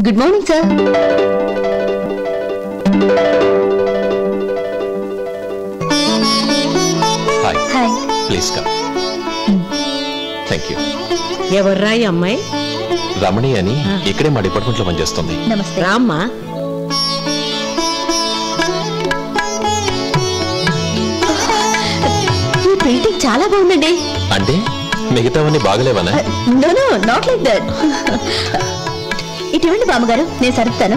Good morning sir. Hi. Hi. Please come. Thank you. ఎవర్రా ఈ అమ్మాయి? రమణి అని ఇక్కడే మా డిపార్ట్మెంట్ లో పనిచేస్తుంది. నమస్తే. రామ్మా. ఈ పెయింటింగ్ చాలా బాగుందండి. అంటే మిగతావన్నీ బాగలేవనా? No no, not like that. ఇటువంటి బామ్మగారు, నేను సరుపుతాను.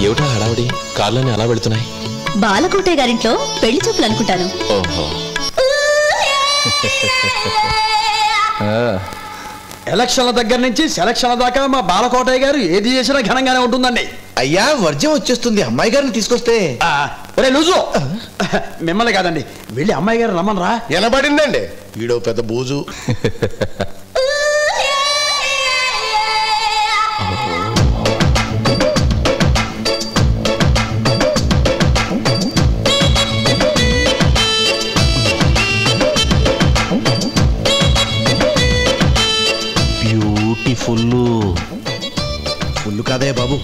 ఏమిటా హడావుడి? కార్లన్నీ అలా వెళుతున్నాయి. బాలకోటయ్య గారింట్లో పెళ్లి చూపులు అనుకుంటాను. ఓహో. ఎలక్షన్ల దగ్గర నుంచి సెలక్షన్ల దాకా మా బాలకోటయ్య గారు ఏది చేసినా ఘనంగానే ఉంటుందండి. అయ్యా, వర్జం వచ్చేస్తుంది, అమ్మాయి గారిని తీసుకొస్తే. ఒరే లూజు, మిమ్మల్ని కాదండి, వెళ్ళి అమ్మాయి గారు రమ్మనరా. వినబడిందండి, వీడో పెద్ద బూజు. ఫుల్ కాదయ్య బాబు,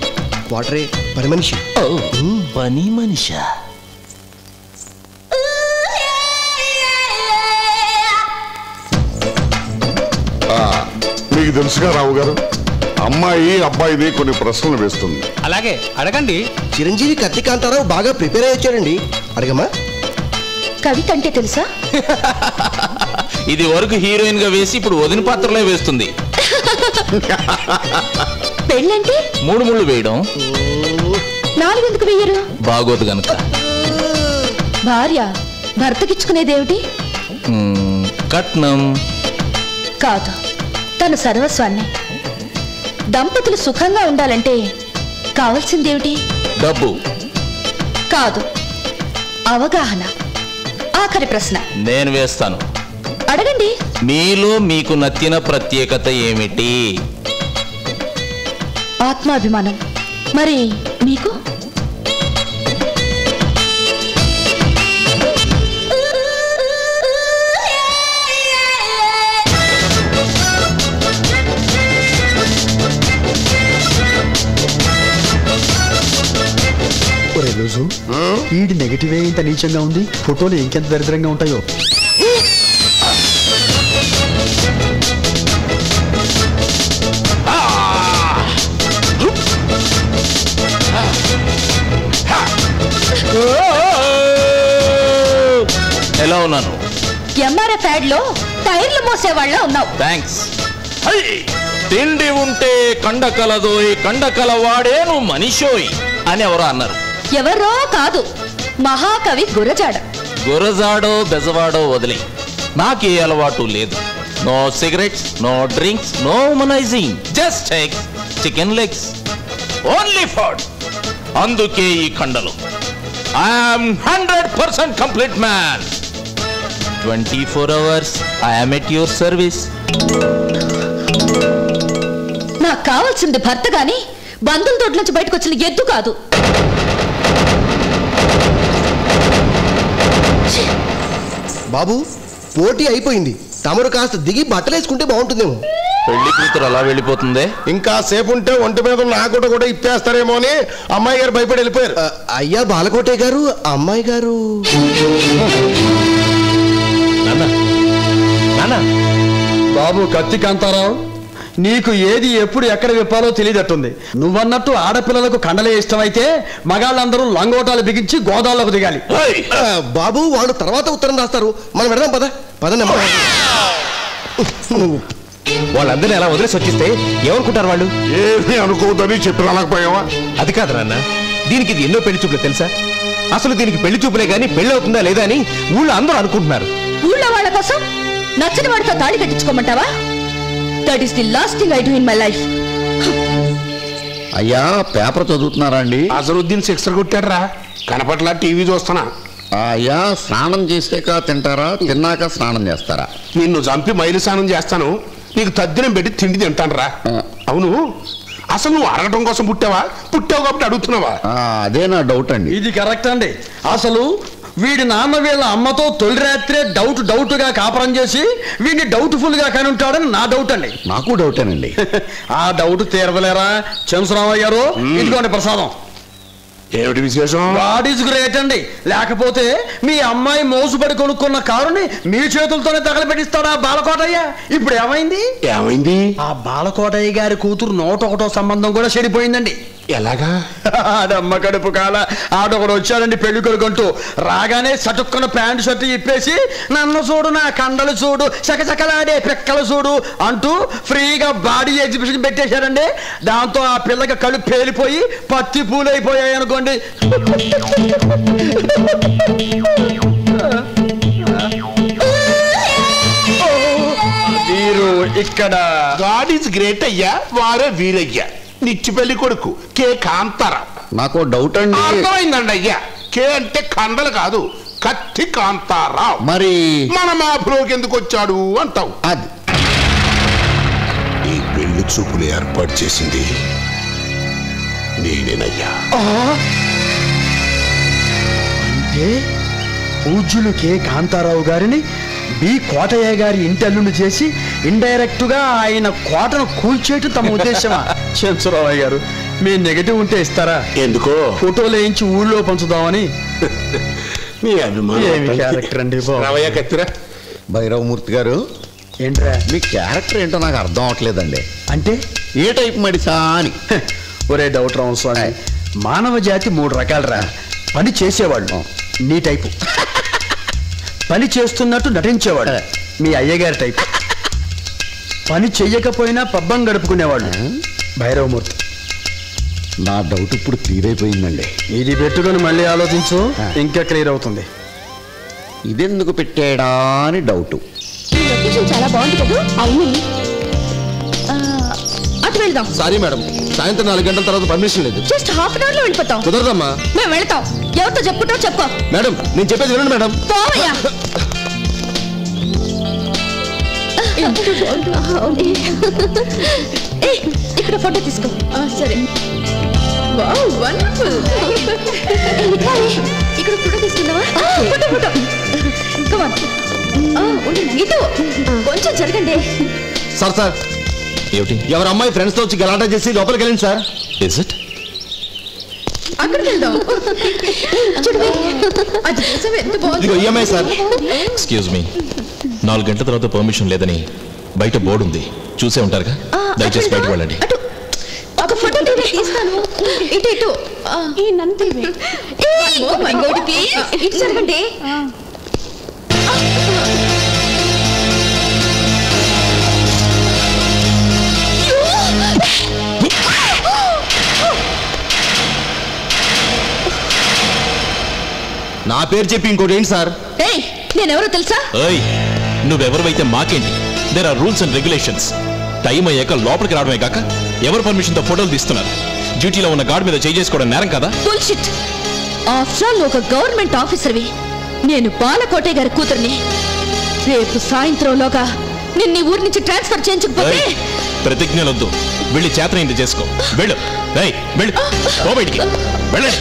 వాటరే పని మనిషి. పని మనిషా? మీకు తెలుసుగా రావు గారు, అమ్మాయి అబ్బాయిని కొన్ని ప్రశ్నలు వేస్తుంది. అలాగే అడగండి. చిరంజీవి కత్తికాంతారావు బాగా ప్రిపేర్ అయ్యి వచ్చాడండి, అడగమ్మా. కవిత అంటే తెలుసా? ఇది వరకు హీరోయిన్ గా వేసి ఇప్పుడు వదిన పాత్రలో వేస్తుంది. పెళ్ళంటే 3 ముళ్ళు వేయడం. 4 ఎందుకు వెయ్యరు? బాగోదు గనక. భార్య భర్తకిచ్చుకునేదేమిటి? కట్నం కాదు, తన సర్వస్వాన్ని. దంపతులు సుఖంగా ఉండాలంటే కావాల్సిందేమిటి? డబ్బు కాదు, అవగాహన. ఆఖరి ప్రశ్న నేను వేస్తాను. అడగండి. మీలో మీకు నచ్చిన ప్రత్యేకత ఏమిటి? ఆత్మాభిమానం. మరి మీకు? ఒరే లూజు, ఈడి నెగటివే ఇంత నీచంగా ఉంది, ఫోటోలు ఇంకెంత దరిద్రంగా ఉంటాయో. ఎలా ఉన్నాను? ఎంఆర్ఎఫ్ యాడ్ లో టైర్లు మోసేవాళ్ళ ఉన్నావు. థ్యాంక్స్. తిండి ఉంటే కండకలదోయ్, కండకలవాడేను మనిషోయ్ అని ఎవరో అన్నారు. ఎవరో కాదు, మహాకవి గురజాడ. గురజాడో బెజవాడో వదిలే, నాకే అలవాటు లేదు. No cigarettes, no drinks, no womanising, just eggs, chicken legs, only food. అందుకే ఈ కండలు. I'm 100% complete man. 24 hours I'm at your service. నాకు కావాల్సింది భర్త గాని బంధువుల తోటి నుంచి బయటకు వచ్చిన ఎద్దు కాదు. బాబు, పోటీ అయిపోయింది, తమరు కాస్త దిగి బట్టలు వేసుకుంటే బాగుంటుందేమో. పెళ్లి కూతురు అలా వెళ్ళిపోతుందే. ఇంకా సేపు ఉంటే ఒంటి మీద ఉన్న ఆకుట కూడా ఇప్పేస్తారేమో అని అమ్మాయి గారు భయపడి వెళ్ళిపోయారు. అయ్యా బాలకోటయ్య గారు, అమ్మాయి గారు. బాబు కత్తికాంతారావు, నీకు ఏది ఎప్పుడు ఎక్కడ విప్పాలో తెలియదట్టుంది. నువ్వన్నట్టు ఆడపిల్లలకు కండలే ఇష్టమైతే మగాళ్ళందరూ లంగోటాలు బిగించి గోదాల్లోకి దిగాలి. బాబు, వాళ్ళు తర్వాత ఉత్తరం రాస్తారు, మనం వెళ్దాం. పదనమ్మా. వాళ్ళందరినీ అలా వదిలేసి వచ్చిస్తే ఏమనుకుంటారు వాళ్ళు? ఏమీ అనుకోవద్దని చెప్పి రాలేకపోయావా? అది కాదు నాన్న, దీనికి ఇది ఎన్నో పెళ్లి చూపులు తెలుసా? అసలు దీనికి పెళ్లి చూపులే గానీ పెళ్లి అవుతుందా లేదా అని ఊళ్ళో అందరూ అనుకుంటున్నారు. ఊళ్ళో వాళ్ళ కోసం నచ్చిన వాడితో తాళి కట్టించుకోమంటావా? That is the last thing I do in my life. అయ్యా, పేపర్ చదువుతున్నారా అండి? అసలుద్దీన్ సిక్సర్ కొట్టాడరా, కనపట్లా టీవీ చూస్తున్నా. అయ్యా, స్నానం చేసాక తింటారా, తిన్నాక స్నానం చేస్తారా? నిన్ను చంపి మైలు స్నానం చేస్తాను, నీకు తద్దినం పెట్టి తిండి తింటానరా. అవును, అసలు నువ్వు అడగటం కోసం పుట్టావు కాబట్టి అడుగుతున్నావా? అదే నా డౌట్ అండి. ఇది కరెక్ట్ అండి. అసలు వీడి నాన్న వీళ్ళ అమ్మతో తొలి రాత్రే డౌట్గా కాపురం చేసి వీడిని డౌట్ఫుల్ గా కాని ఉంటాడని నా డౌట్ అండి. నాకు డౌటేనండి. ఆ డౌట్ తీరవలేరా చంద్రరామయ్య గారు? ఇదిగోండి ప్రసాదం. ఏమిటి విశేషం? గాడ్ ఈజ్ గ్రేట్ అండి. లేకపోతే మీ అమ్మాయి మోసుబడి కొనుక్కున్న కారుని మీ చేతులతోనే తగలబెట్టిస్తాడా బాలకోటయ్య? ఇప్పుడు ఏమైంది? ఆ బాలకోటయ్య గారి కూతురు 101వ సంబంధం కూడా చెడిపోయిందండి. ఎలాగా? అదమ్మ కడుపు కాల. ఆడొకడు వచ్చాడండి పెళ్లి కొడుకుంటూ. రాగానే సటుక్కున్న ప్యాంటు షర్టు ఇప్పేసి నన్ను చూడు, నా కండలు చూడు, చకచకలాడే పిక్కలు చూడు అంటూ ఫ్రీగా బాడీ ఎగ్జిబిషన్ పెట్టేశారండి. దాంతో ఆ పిల్లకి కళ్ళు పేలిపోయి పత్తి పూలైపోయాయి అనుకోండి. మీరు ఇక్కడ గాడ్ ఈజ్ గ్రేట్ అయ్యా, వారే వీరయ్యా. నిచ్చి పెళ్లి కొడుకు కే కాంతారావు. నాకు డౌట్ అండి. అర్థమైందండి అయ్యా. కే అంటే కండలు కాదు, కత్తి కాంతారావు. మరి మన మాపులోకి ఎందుకు వచ్చాడు అంటావు. అది ఈ పెళ్లి చూపులు ఏర్పాటు చేసింది నేనేనయ్యా. అంటే పూజ్యులు కె కాంతారావు గారిని బి కోటయ్య గారి ఇంటల్లుని చేసి ఇండైరెక్ట్ గా ఆయన కోటను కూల్చేయటం తమ ఉద్దేశమా? చంద్రరామయ్య గారు, మీ నెగటివ్ ఉంటే ఇస్తారా? ఎందుకో ఫోటోలు వేయించి ఊళ్ళో పంచుదామని. నీ అభిమానం. రావయ్య కత్తిరా. భైరవమూర్తి గారు, ఏంట్రా మీ క్యారెక్టర్ ఏంటో నాకు అర్థం అవట్లేదండి. అంటే ఏ టైప్ మడిసా అని? ఒరే డౌట్ రావు స్వామి, మానవ జాతి 3 రకాలరా. పని చేసేవాళ్ళు నీ టైపు, పని చేస్తున్నట్టు నటించేవాడు మీ అయ్యగారి టైపు, పని చెయ్యకపోయినా పబ్బం గడుపుకునేవాడు భైరవమూర్తి. నా డౌట్ ఇప్పుడు క్లియర్ అయిపోయిందండి. ఇది పెట్టుకొని మళ్ళీ ఆలోచించు, ఇంకా క్లియర్ అవుతుంది. ఇదెందుకు పెట్టాడా అని డౌట్. లొకేషన్ చాలా బాగుంది కదా? అవును, అటు వెళ్దాం. సారీ మేడం, సాయంత్రం 4 గంటల తర్వాత పర్మిషన్ లేదు. జస్ట్ హాఫ్ అన్ అవర్ లో వెళ్ళిపోతాం. కుదరదమ్మా. మేము వెళ్తాం. ఎవరితో చెప్పుకుంటావు చెప్పు. మేడం నేను చెప్పేది వినండి మేడం. పోవయ్యా. ఇక్కడ ఫోటో తీసుకో. సరే. ఇక్కడ ఫోటో తీసుకుందావా? ఫోటో ఇటు కొంచెం జరగండి. సార్ ఏమిటి? ఎవరు అమ్మాయి ఫ్రెండ్స్ తో వచ్చి గలాటా చేసి లోపలికి వెళ్ళండి సార్. Is it? అక్కడికి వెళ్దాం. ఇదిగో ఈఎంఐ సార్. ఎక్స్క్యూజ్ మీ, 4 గంటల తర్వాత పర్మిషన్ లేదని బయట బోర్డు ఉంది, చూసే ఉంటారుగా. దయచేసి బయటకు వెళ్ళండి. ఒక ఫోటో తీస్తాను. ఇటు ఇటు ఇటు జరగండి. నా పేరు చెప్పి ఇంకోటి ఏంటి సార్? నేనెవరో తెలుసా? నువ్వెవరైతే మాకేంటి? There are rules and regulations. Time అయ్యాక లోపలికి రావడమే కాక ఎవరు పర్మిషన్ తో ఫోటోలు తీస్తున్నారు? డ్యూటీలో ఉన్న గార్డ్ మీద చేసుకోవడం నేరం కదా? బుల్షిట్. ఆఫ్టర్ ఆల్ ఒక గవర్నమెంట్ ఆఫీసర్వి. నేను బాలకోటయ్య గారి కూతుర్ని. రేపు సాయంత్రంలోగా నిన్ను ఊరి నుంచి ట్రాన్స్ఫర్ చేయించకపోతే. ప్రతిజ్ఞలొద్దు, వెళ్ళి చేతనైంది చేసుకో. వెళ్ళు, వెళ్ళు, బయటికి వెళ్ళండి.